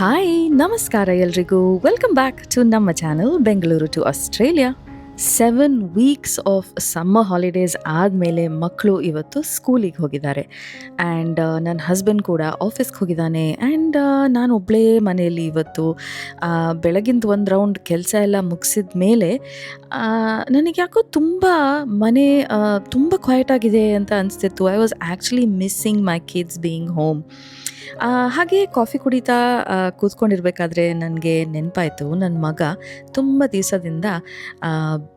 Hi ನಮಸ್ಕಾರ ಎಲ್ರಿಗೂ. Welcome back to ನಮ್ಮ channel Bengaluru to Australia. 7 weeks of summer holidays ಆದಮೇಲೆ ಮಕ್ಕಳು ಇವತ್ತು ಸ್ಕೂಲಿಗೆ ಹೋಗಿದ್ದಾರೆ. ಆ್ಯಂಡ್ ನನ್ನ ಹಸ್ಬೆಂಡ್ ಕೂಡ ಆಫೀಸ್ಗೆ ಹೋಗಿದ್ದಾನೆ. ಆ್ಯಂಡ್ ನಾನು ಒಬ್ಬಳೇ ಮನೆಯಲ್ಲಿ ಇವತ್ತು ಬೆಳಗಿಂದ ಒಂದು ರೌಂಡ್ ಕೆಲಸ ಎಲ್ಲ ಮುಗಿಸಿದ ಮೇಲೆ ನನಗೆ ಯಾಕೋ ತುಂಬ ಮನೆ ತುಂಬ ಕ್ವೈಟಾಗಿದೆ ಅಂತ ಅನಿಸ್ತಿತ್ತು. I was actually missing my kids being home. ಹಾಗೆ ಕಾಫಿ ಕುಡಿತಾ ಕೂತ್ಕೊಂಡಿರ್ಬೇಕಾದ್ರೆ ನನಗೆ ನೆನಪಾಯಿತು, ನನ್ನ ಮಗ ತುಂಬ ದಿವಸದಿಂದ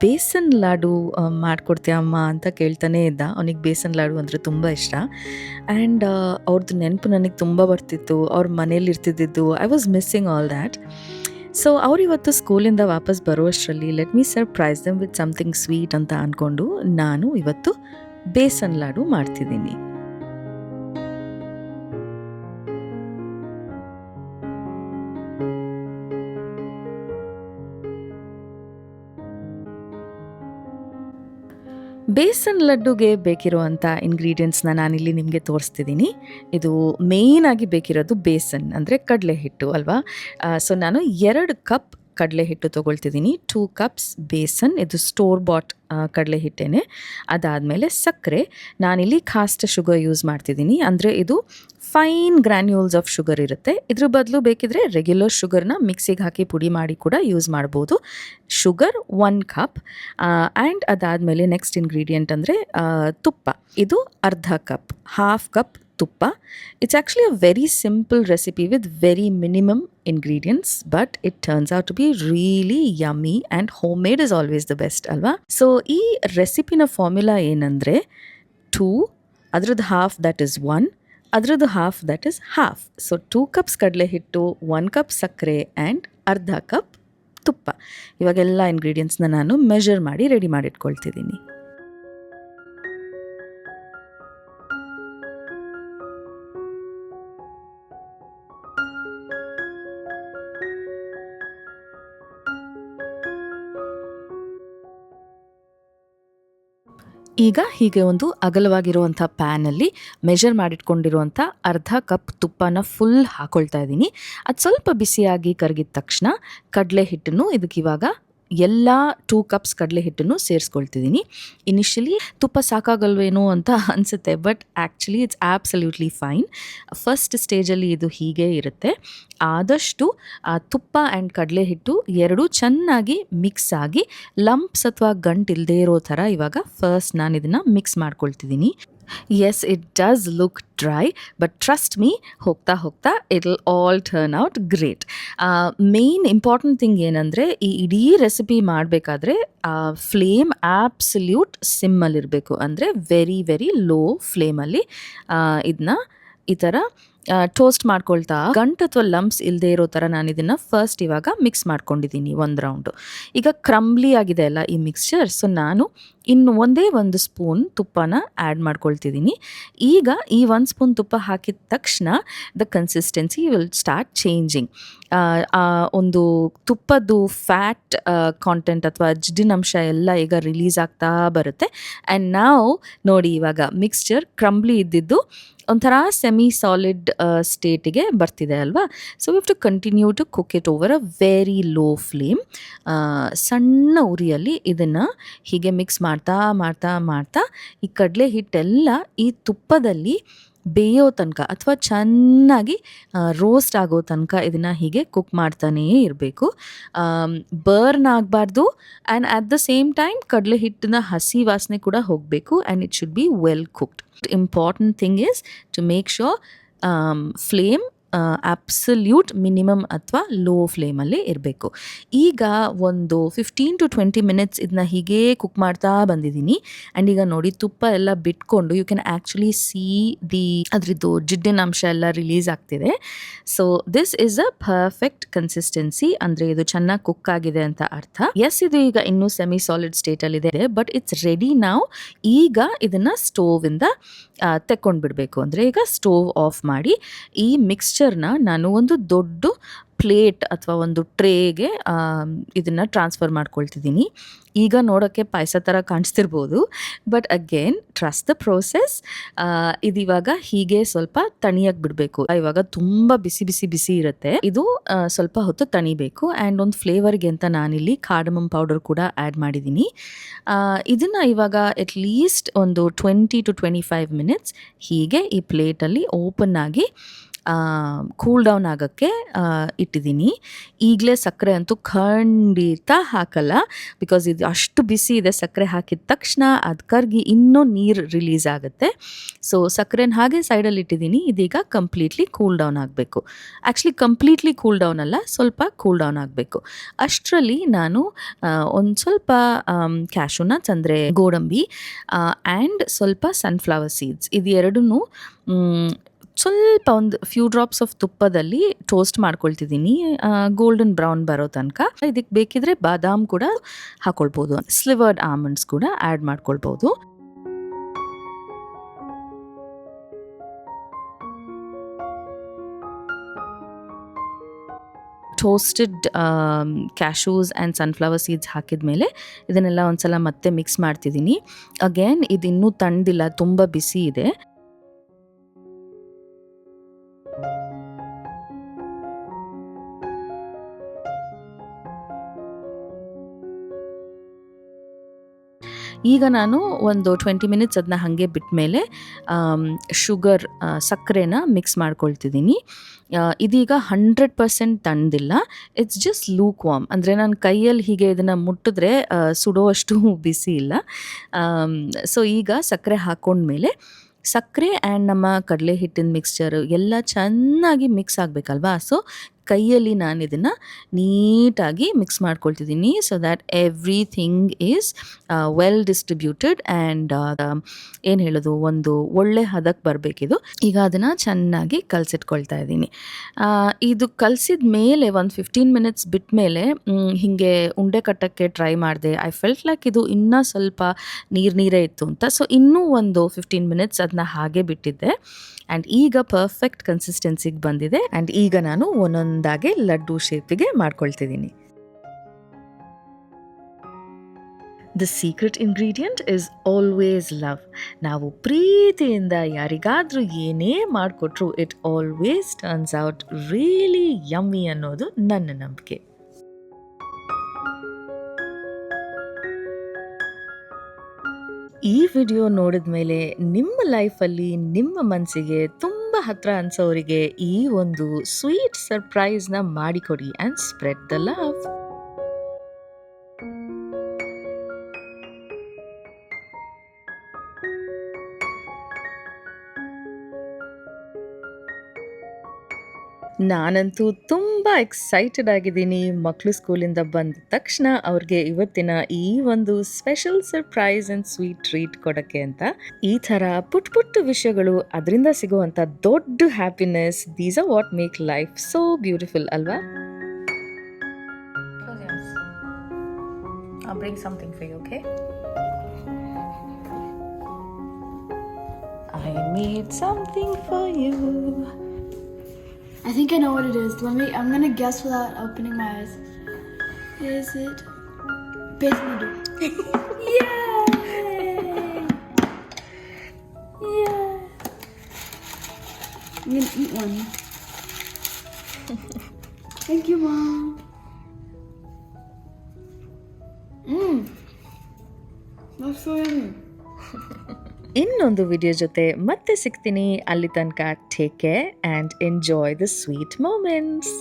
ಬೇಸನ್ ಲಾಡು ಮಾಡಿಕೊಡ್ತೀಯ ಅಮ್ಮ ಅಂತ ಕೇಳ್ತಾನೇ ಇದ್ದ. ಅವನಿಗೆ ಬೇಸನ್ ಲಾಡು ಅಂದರೆ ತುಂಬ ಇಷ್ಟ. ಆ್ಯಂಡ್ ಅವ್ರದ್ದು ನೆನಪು ನನಗೆ ತುಂಬ ಬರ್ತಿತ್ತು. ಅವ್ರ ಮನೇಲಿ ಇರ್ತಿದ್ದಿದ್ದು. I was missing all that. So ಅವರಿವತ್ತು ಸ್ಕೂಲಿಂದ ವಾಪಸ್ ಬರುವಷ್ಟರಲ್ಲಿ let me surprise them with something sweet ಅಂತ ಅಂದ್ಕೊಂಡು ನಾನು ಇವತ್ತು ಬೇಸನ್ ಲಾಡು ಮಾಡ್ತಿದ್ದೀನಿ. ಬೇಸನ್ ಲಡ್ಡುಗೆ ಬೇಕಿರುವಂಥ ಇಂಗ್ರೀಡಿಯೆಂಟ್ಸ್ನ ನಾನಿಲ್ಲಿ ನಿಮಗೆ ತೋರಿಸ್ತಿದ್ದೀನಿ. ಇದು ಮೇಯ್ನಾಗಿ ಬೇಕಿರೋದು ಬೇಸನ್ ಅಂದರೆ ಕಡಲೆ ಹಿಟ್ಟು ಅಲ್ವಾ. ಸೊ ನಾನು 2 ಕಪ್ ಕಡಲೆ ಹಿಟ್ಟು ತೊಗೊಳ್ತಿದ್ದೀನಿ. 2 ಕಪ್ಸ್ ಬೇಸನ್, ಇದು ಸ್ಟೋರ್ ಬಾಟ್ ಕಡಲೆ ಹಿಟ್ಟೇನೆ. ಅದಾದಮೇಲೆ ಸಕ್ಕರೆ, ನಾನಿಲ್ಲಿ ಕಾಸ್ಟ್ ಶುಗರ್ ಯೂಸ್ ಮಾಡ್ತಿದ್ದೀನಿ. ಅಂದರೆ ಇದು ಫೈನ್ ಗ್ರ್ಯಾನ್ಯೂಲ್ಸ್ ಆಫ್ ಶುಗರ್ ಇರುತ್ತೆ. ಇದ್ರ ಬದಲು ಬೇಕಿದ್ರೆ ರೆಗ್ಯುಲರ್ ಶುಗರ್ನ ಮಿಕ್ಸಿಗೆ ಹಾಕಿ ಪುಡಿ ಮಾಡಿ ಕೂಡ ಯೂಸ್ ಮಾಡ್ಬೋದು. Sugar 1 cup. ಆ್ಯಂಡ್ ಅದಾದಮೇಲೆ ನೆಕ್ಸ್ಟ್ ಇಂಗ್ರೀಡಿಯೆಂಟ್ ಅಂದರೆ ತುಪ್ಪ. ಇದು ಅರ್ಧ ಕಪ್, ಹಾಫ್ ಕಪ್ ತುಪ್ಪ. It's actually a very simple recipe with very minimum ingredients, but it turns out to be really yummy and homemade is always the best ಅಲ್ವಾ. So ಈ ರೆಸಿಪಿನ formula ಏನಂದರೆ 2, ಅದ್ರದ್ದು ಹಾಫ್ ದಟ್ ಇಸ್ 1, ಅದ್ರದ್ದು half that is half. So 2 cups ಕಡಲೆ ಹಿಟ್ಟು, 1 cup ಸಕ್ಕರೆ and ಅರ್ಧ ಕಪ್ ತುಪ್ಪ. ಇವಾಗೆಲ್ಲ ಇಂಗ್ರೀಡಿಯೆಂಟ್ಸ್ನ ನಾನು ಮೆಷರ್ ಮಾಡಿ ರೆಡಿ ಮಾಡಿಟ್ಕೊಳ್ತಿದ್ದೀನಿ. ಈಗ ಹೀಗೆ ಒಂದು ಅಗಲವಾಗಿರುವಂಥ ಪ್ಯಾನಲ್ಲಿ ಮೆಷರ್ ಮಾಡಿಟ್ಕೊಂಡಿರುವಂಥ ಅರ್ಧ ಕಪ್ ತುಪ್ಪನ ಫುಲ್ ಹಾಕ್ಕೊಳ್ತಾ ಇದ್ದೀನಿ. ಅದು ಸ್ವಲ್ಪ ಬಿಸಿಯಾಗಿ ಕರಗಿದ ತಕ್ಷಣ ಕಡಲೆ ಹಿಟ್ಟನ್ನು ಇದಕ್ಕಿವಾಗ ಎಲ್ಲ 2 ಕಪ್ಸ್ ಕಡಲೆ ಹಿಟ್ಟನ್ನು ಸೇರಿಸ್ಕೊಳ್ತಿದ್ದೀನಿ. ಇನಿಷಿಯಲಿ ತುಪ್ಪ ಸಾಕಾಗಲ್ವೇನೋ ಅಂತ ಅನಿಸುತ್ತೆ, but actually it's absolutely fine. First ಸ್ಟೇಜಲ್ಲಿ ಇದು ಹೀಗೆ ಇರುತ್ತೆ. ಆದಷ್ಟು ತುಪ್ಪ ಆ್ಯಂಡ್ ಕಡಲೆ ಹಿಟ್ಟು ಎರಡೂ ಚೆನ್ನಾಗಿ ಮಿಕ್ಸ್ ಆಗಿ ಲಂಪ್ಸ್ ಅಥವಾ ಗಂಟಿಲ್ಲದೆ ಇರೋ ಥರ ಇವಾಗ ಫಸ್ಟ್ ನಾನು ಇದನ್ನು ಮಿಕ್ಸ್ ಮಾಡ್ಕೊಳ್ತಿದ್ದೀನಿ. Yes, it does look dry, but trust me, ಹೋಗ್ತಾ ಹೋಗ್ತಾ it will all turn out great. Main important thing ಏನಂದರೆ ಈ ಇಡೀ ರೆಸಿಪಿ ಮಾಡಬೇಕಾದ್ರೆ ಫ್ಲೇಮ್ ಆ್ಯಬ್ಸಲ್ಯೂಟ್ ಸಿಮ್ಮಲ್ಲಿರಬೇಕು. ಅಂದರೆ ವೆರಿ ವೆರಿ ಲೋ ಫ್ಲೇಮಲ್ಲಿ ಇದನ್ನ ಈ ಥರ ಟೋಸ್ಟ್ ಮಾಡ್ಕೊಳ್ತಾ ಗಂಟು ಅಥವಾ ಲಂಪ್ಸ್ ಇಲ್ಲದೆ ಇರೋ ಥರ ನಾನು ಇದನ್ನು ಫಸ್ಟ್ ಇವಾಗ ಮಿಕ್ಸ್ ಮಾಡ್ಕೊಂಡಿದ್ದೀನಿ 1 ರೌಂಡು. ಈಗ ಕ್ರಂಬ್ಲಿ ಆಗಿದೆ ಅಲ್ಲ ಈ ಮಿಕ್ಸ್ಚರ್, ಸೊ ನಾನು ಇನ್ನು ಒಂದೇ 1 ಸ್ಪೂನ್ ತುಪ್ಪನ ಆ್ಯಡ್ ಮಾಡ್ಕೊಳ್ತಿದ್ದೀನಿ. ಈಗ ಈ 1 ಸ್ಪೂನ್ ತುಪ್ಪ ಹಾಕಿದ ತಕ್ಷಣ the consistency will start changing. ಒಂದು ತುಪ್ಪದ್ದು ಫ್ಯಾಟ್ ಕಾಂಟೆಂಟ್ ಅಥವಾ ಜಿಡ್ಡಿನಂಶ ಎಲ್ಲ ಈಗ ರಿಲೀಸ್ ಆಗ್ತಾ ಬರುತ್ತೆ. ಆ್ಯಂಡ್ ನಾವು ನೋಡಿ ಇವಾಗ ಮಿಕ್ಸ್ಚರ್ ಕ್ರಂಬ್ಲಿ ಇದ್ದಿದ್ದು ಒಂಥರ ಸೆಮಿ ಸಾಲಿಡ್ ಸ್ಟೇಟಿಗೆ ಬರ್ತಿದೆ ಅಲ್ವಾ. So we have to continue to cook it over a very low flame. ಸಣ್ಣ ಉರಿಯಲ್ಲಿ ಇದನ್ನು ಹೀಗೆ ಮಿಕ್ಸ್ ಮಾಡ್ತಾ ಮಾಡ್ತಾ ಮಾಡ್ತಾ ಈ ಕಡಲೆ ಹಿಟ್ಟೆಲ್ಲ ಈ ತುಪ್ಪದಲ್ಲಿ ಬೇಯೋ ತನಕ ಅಥವಾ ಚೆನ್ನಾಗಿ ರೋಸ್ಟ್ ಆಗೋ ತನಕ ಇದನ್ನು ಹೀಗೆ ಕುಕ್ ಮಾಡ್ತಾನೇ ಇರಬೇಕು. ಬರ್ನ್ ಆಗಬಾರ್ದು. And at the same time ಕಡಲೆ ಹಿಟ್ಟಿನ ಹಸಿ ವಾಸನೆ ಕೂಡ ಹೋಗಬೇಕು. And it should be well cooked. Important thing is to make sure flame absolute minimum ಅಥವಾ ಲೋ ಫ್ಲೇಮಲ್ಲೇ ಇರಬೇಕು. ಈಗ ಒಂದು 15 to 20 ಮಿನಿಟ್ಸ್ ಇದನ್ನ ಹೀಗೇ ಕುಕ್ ಮಾಡ್ತಾ ಬಂದಿದ್ದೀನಿ. ಆ್ಯಂಡ್ ಈಗ ನೋಡಿ ತುಪ್ಪ ಎಲ್ಲ ಬಿಟ್ಕೊಂಡು ಯು ಕ್ಯಾನ್ ಆ್ಯಕ್ಚುಲಿ ಸಿ ಅದರದ್ದು ಜಿಡ್ಡಿನ ಅಂಶ ಎಲ್ಲ ರಿಲೀಸ್ ಆಗ್ತಿದೆ. So this is a perfect consistency. ಅಂದರೆ ಇದು ಚೆನ್ನಾಗಿ ಕುಕ್ ಆಗಿದೆ ಅಂತ ಅರ್ಥ. ಎಸ್, ಇದು ಈಗ ಇನ್ನೂ ಸೆಮಿ ಸಾಲಿಡ್ ಸ್ಟೇಟಲ್ಲಿದೆ, ಬಟ್ ಇಟ್ಸ್ ರೆಡಿ ನಾವು. ಈಗ ಇದನ್ನು ಸ್ಟೋವಿಂದ ತೆಕ್ಕೊಂಡ್ಬಿಡ್ಬೇಕು. ಅಂದರೆ ಈಗ ಸ್ಟೋವ್ ಆಫ್ ಮಾಡಿ ಈ ಮಿಕ್ಸ್ಚರ್ನ ನಾನು ಒಂದು ದೊಡ್ಡ ಪ್ಲೇಟ್ ಅಥವಾ ಒಂದು ಟ್ರೇಗೆ ಇದನ್ನು ಟ್ರಾನ್ಸ್ಫರ್ ಮಾಡ್ಕೊಳ್ತಿದ್ದೀನಿ. ಈಗ ನೋಡೋಕ್ಕೆ ಪಾಯಸ ಥರ ಕಾಣಿಸ್ತಿರ್ಬೋದು, but again trust the process. ಇದಿವಾಗ ಹೀಗೆ ಸ್ವಲ್ಪ ತಣಿಯಕ್ಕೆ ಬಿಡಬೇಕು. ಇವಾಗ ತುಂಬ ಬಿಸಿ ಬಿಸಿ ಬಿಸಿ ಇರುತ್ತೆ. ಇದು ಸ್ವಲ್ಪ ಹೊತ್ತು ತಣಿಬೇಕು. ಆ್ಯಂಡ್ ಒಂದು ಫ್ಲೇವರ್ಗೆ ಅಂತ ನಾನಿಲ್ಲಿ ಕಾರ್ಡಮಮ್ ಪೌಡರ್ ಕೂಡ ಆ್ಯಡ್ ಮಾಡಿದ್ದೀನಿ. ಇದನ್ನು ಇವಾಗ ಅಟ್ಲೀಸ್ಟ್ ಒಂದು 20 to 25 ಮಿನಿಟ್ಸ್ ಹೀಗೆ ಈ ಪ್ಲೇಟಲ್ಲಿ ಓಪನ್ ಆಗಿ ಕೂಲ್ ಡೌನ್ ಆಗೋಕ್ಕೆ ಇಟ್ಟಿದ್ದೀನಿ. ಈಗಲೇ ಸಕ್ಕರೆ ಅಂತೂ ಖಂಡಿತ ಹಾಕಲ್ಲ, ಬಿಕಾಸ್ ಇದು ಅಷ್ಟು ಬಿಸಿ ಇದೆ. ಸಕ್ಕರೆ ಹಾಕಿದ ತಕ್ಷಣ ಅದು ಕರಗಿ ಇನ್ನೂ ನೀರು ರಿಲೀಸ್ ಆಗುತ್ತೆ. ಸೊ ಸಕ್ಕರೆನ ಹಾಗೆ ಸೈಡಲ್ಲಿ ಇಟ್ಟಿದ್ದೀನಿ. ಇದೀಗ ಕಂಪ್ಲೀಟ್ಲಿ ಕೂಲ್ ಡೌನ್ ಆಗಬೇಕು. ಆ್ಯಕ್ಚುಲಿ ಕಂಪ್ಲೀಟ್ಲಿ ಕೂಲ್ ಡೌನ್ ಅಲ್ಲ, ಸ್ವಲ್ಪ ಕೂಲ್ ಡೌನ್ ಆಗಬೇಕು. ಅಷ್ಟರಲ್ಲಿ ನಾನು ಒಂದು ಸ್ವಲ್ಪ ಕ್ಯಾಶು ನಟ್ಸ್ ಅಂದರೆ ಗೋಡಂಬಿ ಆ್ಯಂಡ್ ಸ್ವಲ್ಪ ಸನ್ಫ್ಲವರ್ ಸೀಡ್ಸ್ ಇದು ಎರಡನ್ನೂ ಸ್ವಲ್ಪ ಒಂದು ಫ್ಯೂ ಡ್ರಾಪ್ಸ್ ಆಫ್ ತುಪ್ಪದಲ್ಲಿ ಟೋಸ್ಟ್ ಮಾಡ್ಕೊಳ್ತಿದ್ದೀನಿ, ಗೋಲ್ಡನ್ ಬ್ರೌನ್ ಬರೋ ತನಕ. ಇದಕ್ಕೆ ಬೇಕಿದ್ರೆ ಬಾದಾಮ್ ಕೂಡ ಹಾಕೊಳ್ಬೋದು, ಸ್ಲಿವರ್ಡ್ ಆಲ್ಮಂಡ್ಸ್ ಕೂಡ ಆ್ಯಡ್ ಮಾಡ್ಕೊಳ್ಬೋದು. ಟೋಸ್ಟೆಡ್ ಕ್ಯಾಶೂಸ್ ಆ್ಯಂಡ್ ಸನ್ಫ್ಲವರ್ ಸೀಡ್ಸ್ ಹಾಕಿದ ಮೇಲೆ ಇದನ್ನೆಲ್ಲ ಒಂದ್ಸಲ ಮತ್ತೆ ಮಿಕ್ಸ್ ಮಾಡ್ತಿದ್ದೀನಿ. ಅಗೇನ್ ಇದು ಇನ್ನೂ ತಣ್ಣದಿಲ್ಲ, ತುಂಬ ಬಿಸಿ ಇದೆ. ಈಗ ನಾನು ಒಂದು 20 ಮಿನಿಟ್ಸ್ ಅದನ್ನ ಹಾಗೆ ಬಿಟ್ಟ ಮೇಲೆ ಶುಗರ್ ಸಕ್ಕರೆನ ಮಿಕ್ಸ್ ಮಾಡ್ಕೊಳ್ತಿದ್ದೀನಿ. ಇದೀಗ 100% ತಣ್ಣದಿಲ್ಲ, ಇಟ್ಸ್ ಜಸ್ಟ್ ಲೂಕ್ ವಾರ್ಮ್. ಅಂದರೆ ನಾನು ಕೈಯಲ್ಲಿ ಹೀಗೆ ಇದನ್ನು ಮುಟ್ಟಿದ್ರೆ ಸುಡೋವಷ್ಟು ಬಿಸಿ ಇಲ್ಲ. ಸೊ ಈಗ ಸಕ್ಕರೆ ಹಾಕ್ಕೊಂಡ್ಮೇಲೆ ಸಕ್ಕರೆ ಆ್ಯಂಡ್ ನಮ್ಮ ಕಡಲೆ ಹಿಟ್ಟಿನ ಮಿಕ್ಸ್ಚರು ಎಲ್ಲ ಚೆನ್ನಾಗಿ ಮಿಕ್ಸ್ ಆಗಬೇಕಲ್ವಾ. ಸೊ ಕೈಯಲ್ಲಿ ನಾನು ಇದನ್ನು ನೀಟಾಗಿ ಮಿಕ್ಸ್ ಮಾಡ್ಕೊಳ್ತಿದ್ದೀನಿ, so that everything is well distributed and ಏನು ಹೇಳೋದು, ಒಂದು ಒಳ್ಳೆ ಹದಕ್ಕೆ ಬರಬೇಕಿದು. ಈಗ ಅದನ್ನು ಚೆನ್ನಾಗಿ ಕಲಸಿಟ್ಕೊಳ್ತಾ ಇದ್ದೀನಿ. ಇದು ಕಲಸಿದ ಮೇಲೆ ಒಂದು 15 ಮಿನಿಟ್ಸ್ ಬಿಟ್ಟ ಮೇಲೆ ಹೀಗೆ ಉಂಡೆ ಕಟ್ಟೋಕ್ಕೆ ಟ್ರೈ ಮಾಡಿದೆ. ಐ ಫೆಲ್ಟ್ ಲೈಕ್ ಇದು ಇನ್ನೂ ಸ್ವಲ್ಪ ನೀರೇ ಇತ್ತು ಅಂತ. ಸೊ ಇನ್ನೂ ಒಂದು 15 ಮಿನಿಟ್ಸ್ ಅದನ್ನ ಹಾಗೆ ಬಿಟ್ಟಿದ್ದೆ. ಆ್ಯಂಡ್ ಈಗ ಪರ್ಫೆಕ್ಟ್ ಕನ್ಸಿಸ್ಟೆನ್ಸಿಗೆ ಬಂದಿದೆ. ಆ್ಯಂಡ್ ಈಗ ನಾನು ಒಂದೊಂದಾಗಿ ಲಡ್ಡು ಶೇಪಿಗೆ ಮಾಡ್ಕೊಳ್ತಿದ್ದೀನಿ. The secret ingredient is always love. ನಾವು ಪ್ರೀತಿಯಿಂದ ಯಾರಿಗಾದರೂ ಏನೇ ಮಾಡಿಕೊಟ್ರು it always turns out really yummy ಅನ್ನೋದು ನನ್ನ ನಂಬಿಕೆ. ಈ ವಿಡಿಯೋ ನೋಡಿದ ಮೇಲೆ ನಿಮ್ಮ ಲೈಫಲ್ಲಿ ನಿಮ್ಮ ಮನಸ್ಸಿಗೆ ತುಂಬ ಹತ್ರ ಅನ್ಸೋರಿಗೆ ಈ ಒಂದು ಸ್ವೀಟ್ ಸರ್ಪ್ರೈಸ್ನ ಮಾಡಿಕೊಡಿ ಆ್ಯಂಡ್ ಸ್ಪ್ರೆಡ್ ದ ಲವ್. ನಾನಂತೂ ತುಂಬ ಎಕ್ಸೈಟೆಡ್ ಆಗಿದ್ದೀನಿ. ಮಕ್ಕಳು ಸ್ಕೂಲಿಂದ ಬಂದ ತಕ್ಷಣ ಅವ್ರಿಗೆ ಇವತ್ತಿನ ಈ ಒಂದು special surprise and sweet treat ಕೊಡೋಕ್ಕೆ ಅಂತ. ಈ ಥರ ಪುಟ್ಟ ವಿಷಯಗಳು, ಅದರಿಂದ ಸಿಗುವಂಥ ದೊಡ್ಡ happiness, these are what make life so beautiful ಅಲ್ವಾ? I'll bring something for you, okay? I made something for you. I think I know what it is. I'm gonna guess without opening my eyes. Is it Biscuit? Yay! Yeah. I'm gonna eat one. Thank you, Mom. That's so yummy. ಇನ್ನೊಂದು video ಜೊತೆ ಮತ್ತೆ ಸಿಗ್ತೀನಿ. ಅಲ್ಲಿ ತನಕ take care and enjoy the sweet moments.